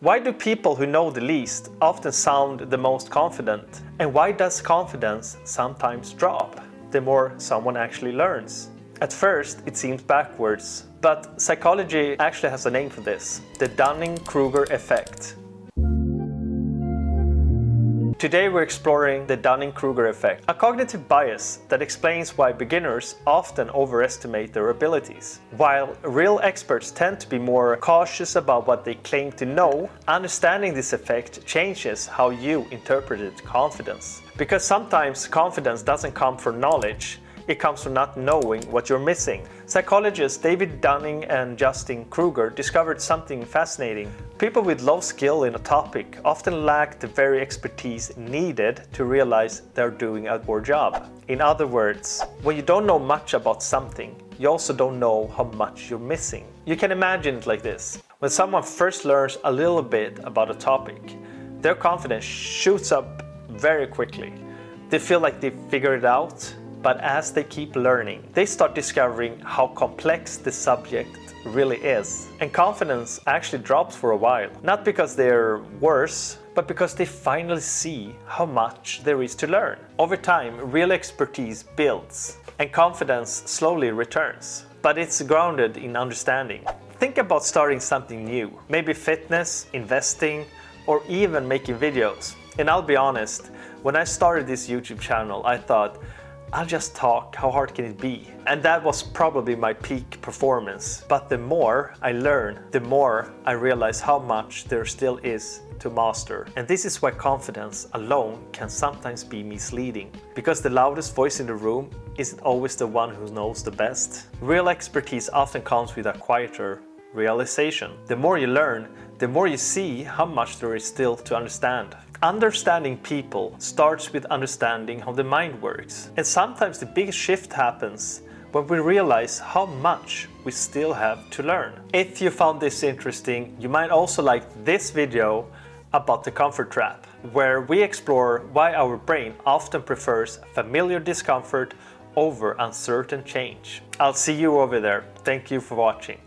Why do people who know the least often sound the most confident? And why does confidence sometimes drop the more someone actually learns? At first, it seems backwards, but psychology actually has a name for this: the Dunning-Kruger Effect. Today we're exploring the Dunning-Kruger Effect, a cognitive bias that explains why beginners often overestimate their abilities. While real experts tend to be more cautious about what they claim to know, understanding this effect changes how you interpret confidence. Because sometimes confidence doesn't come from knowledge, it comes from not knowing what you're missing. Psychologists David Dunning and Justin Kruger discovered something fascinating. People with low skill in a topic often lack the very expertise needed to realize they're doing a poor job. In other words, when you don't know much about something, you also don't know how much you're missing. You can imagine it like this. When someone first learns a little bit about a topic, their confidence shoots up very quickly. They feel like they figured it out. But as they keep learning, they start discovering how complex the subject really is. And confidence actually drops for a while. Not because they're worse, but because they finally see how much there is to learn. Over time, real expertise builds and confidence slowly returns. But it's grounded in understanding. Think about starting something new, maybe fitness, investing, or even making videos. And I'll be honest, when I started this YouTube channel, I thought, I'll just talk, how hard can it be? And that was probably my peak performance. But the more I learn, the more I realize how much there still is to master. And this is why confidence alone can sometimes be misleading. Because the loudest voice in the room isn't always the one who knows the best. Real expertise often comes with a quieter realization. The more you learn, the more you see how much there is still to understand. Understanding people starts with understanding how the mind works. And sometimes the biggest shift happens when we realize how much we still have to learn. If you found this interesting, you might also like this video about the comfort trap, where we explore why our brain often prefers familiar discomfort over uncertain change. I'll see you over there. Thank you for watching.